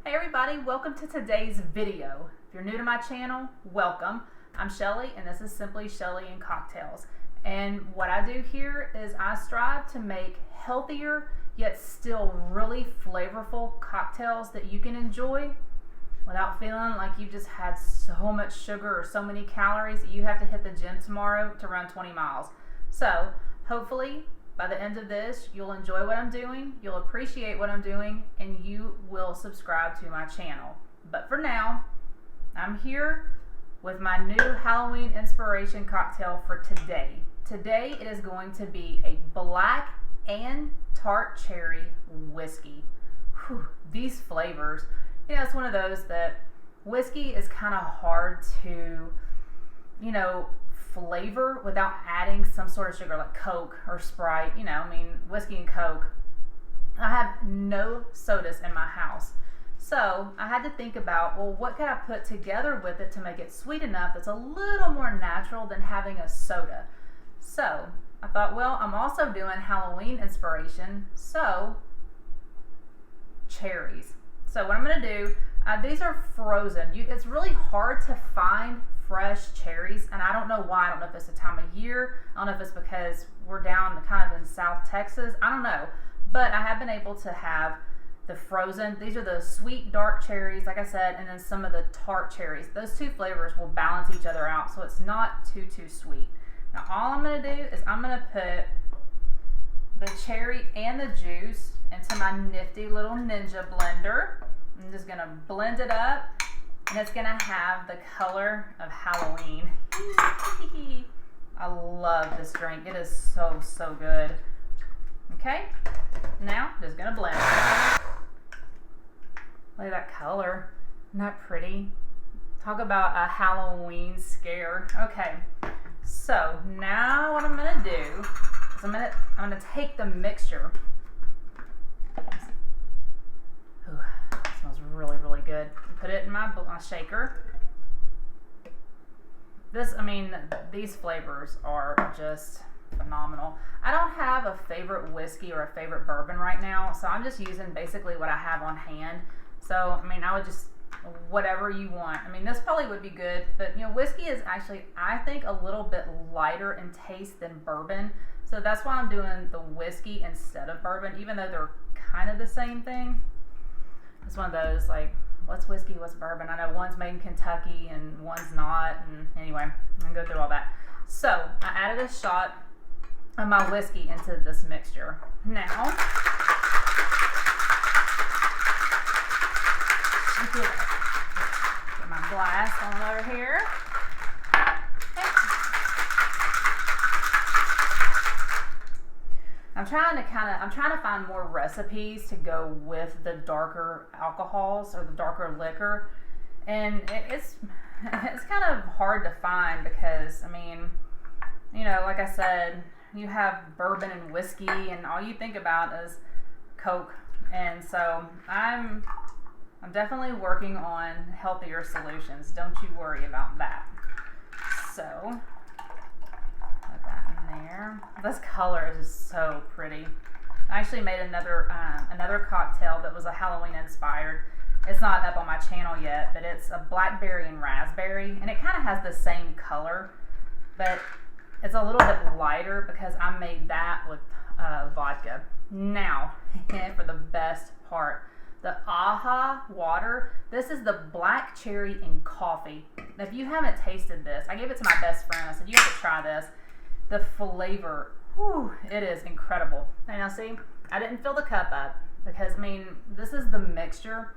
Hey everybody, welcome to today's video. If you're new to my channel, welcome. I'm Shelly and this is Simply Shelly and Cocktails. And what I do here is I strive to make healthier yet still really flavorful cocktails that you can enjoy without feeling like you've just had so much sugar or so many calories that you have to hit the gym tomorrow to run 20 miles. So hopefully by the end of this, you'll enjoy what I'm doing, you'll appreciate what I'm doing, and you will subscribe to my channel. But for now, I'm here with my new Halloween inspiration cocktail for today. Today it is going to be a black and tart cherry whiskey. Whew, these flavors, it's one of those that whiskey is kind of hard to, flavor without adding some sort of sugar like Coke or Sprite. Whiskey and Coke. I have no sodas in my house. So I had to think about, well, what could I put together with it to make it sweet enough that's a little more natural than having a soda. So I thought, well, I'm also doing Halloween inspiration, so cherries. So what I'm going to do, these are frozen. It's really hard to find fresh cherries, and I don't know why. I don't know if it's the time of year. I don't know if it's because we're down kind of in South Texas. I don't know. But I have been able to have the frozen. These are the sweet dark cherries, like I said, and then some of the tart cherries. Those two flavors will balance each other out, so it's not too sweet. Now all I'm going to do is I'm going to put the cherry and the juice into my nifty little Ninja blender. I'm just going to blend it up, and it's going to have the color of Halloween. I love this drink. It is so good. Okay, now just going to blend. Look at that color. Isn't that pretty? Talk about a Halloween scare. Okay, so now what I'm going to do is I'm going to take the mixture. Ooh, it smells really good. Put it in my shaker. These flavors are just phenomenal. I don't have a favorite whiskey or a favorite bourbon right now, so I'm just using basically what I have on hand. So, I would just, whatever you want. This probably would be good, but whiskey is actually, I think, a little bit lighter in taste than bourbon. So that's why I'm doing the whiskey instead of bourbon, even though they're kind of the same thing. It's one of those, like, what's whiskey, what's bourbon? I know one's made in Kentucky and one's not, and anyway, I'm going to go through all that. So, I added a shot of my whiskey into this mixture. Now, get my glass on over here. I'm trying to find more recipes to go with the darker alcohols or the darker liquor, and it's kind of hard to find because like I said, you have bourbon and whiskey, and all you think about is Coke, and so I'm definitely working on healthier solutions. Don't you worry about that. So. There. This color is just so pretty. I actually made another cocktail that was a Halloween inspired. It's not up on my channel yet, but it's a blackberry and raspberry, and it kind of has the same color, but it's a little bit lighter because I made that with vodka. Now, for the best part, the AHA water. This is the black cherry and coffee. Now, if you haven't tasted this, I gave it to my best friend. I said, you have to try this. The flavor, it is incredible. And now see, I didn't fill the cup up because, this is the mixture,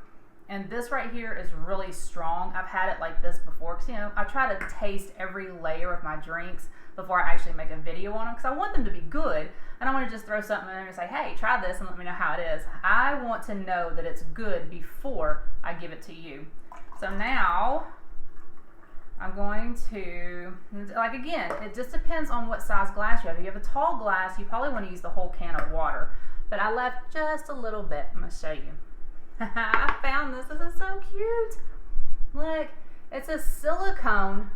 and this right here is really strong. I've had it like this before because, I try to taste every layer of my drinks before I actually make a video on them because I want them to be good. I don't want to just throw something in there and say, hey, try this and let me know how it is. I want to know that it's good before I give it to you. So now I'm going to, again, it just depends on what size glass you have. If you have a tall glass, you probably want to use the whole can of water. But I left just a little bit. I'm going to show you. I found this. This is so cute. Look, it's a silicone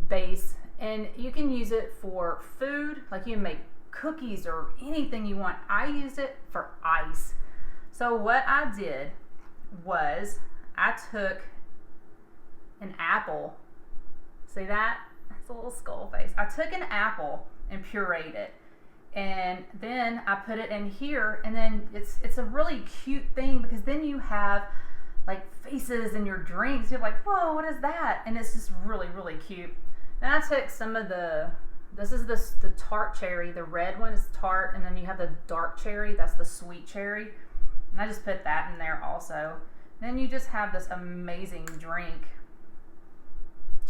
base, and you can use it for food. Like you can make cookies or anything you want. I used it for ice. So what I did was I took an apple. See that? It's a little skull face. I took an apple and pureed it. And then I put it in here, and then it's a really cute thing because then you have like faces in your drinks. You're like, whoa, what is that? And it's just really, really cute. Then I took some of this is the tart cherry. The red one is tart, and then you have the dark cherry. That's the sweet cherry. And I just put that in there also. Then you just have this amazing drink.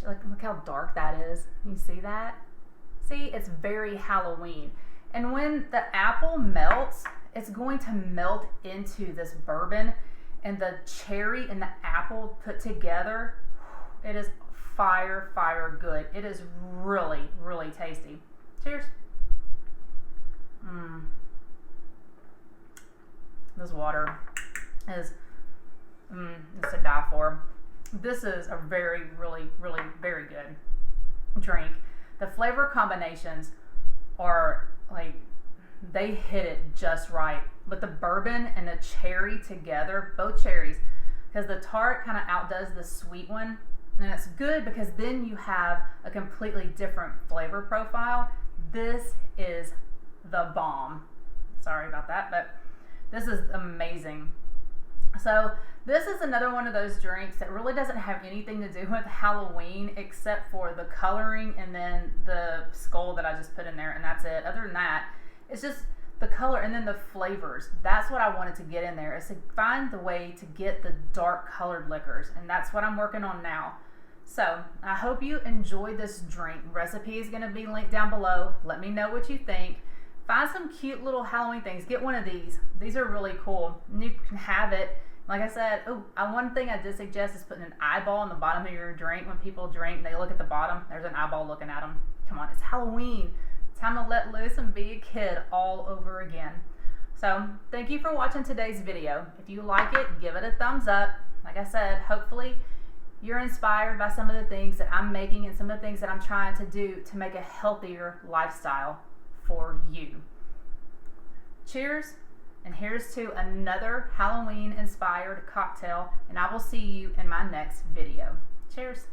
Look how dark that is. You see that? See, it's very Halloween. And when the apple melts, it's going to melt into this bourbon, and the cherry and the apple put together, it is fire good. It is really, really tasty. Cheers. This water is it's to die for. This is a very, really, really very good drink. The flavor combinations are like, they hit it just right with the bourbon and the cherry together, both cherries, because the tart kind of outdoes the sweet one, and it's good because then you have a completely different flavor profile. This is the bomb. Sorry about that, but this is amazing. So this is another one of those drinks that really doesn't have anything to do with Halloween except for the coloring and then the skull that I just put in there, and that's it. Other than that, it's just the color and then the flavors. That's what I wanted to get in there, is to find the way to get the dark colored liquors, and that's what I'm working on now. So I hope you enjoyed this drink. Recipe is going to be linked down below. Let me know what you think. Find some cute little Halloween things. Get one of these. These are really cool. And you can have it. Like I said, one thing I did suggest is putting an eyeball in the bottom of your drink. When people drink and they look at the bottom, there's an eyeball looking at them. Come on, it's Halloween. Time to let loose and be a kid all over again. So thank you for watching today's video. If you like it, give it a thumbs up. Like I said, hopefully you're inspired by some of the things that I'm making and some of the things that I'm trying to do to make a healthier lifestyle for you. Cheers, and here's to another Halloween inspired cocktail, and I will see you in my next video. Cheers.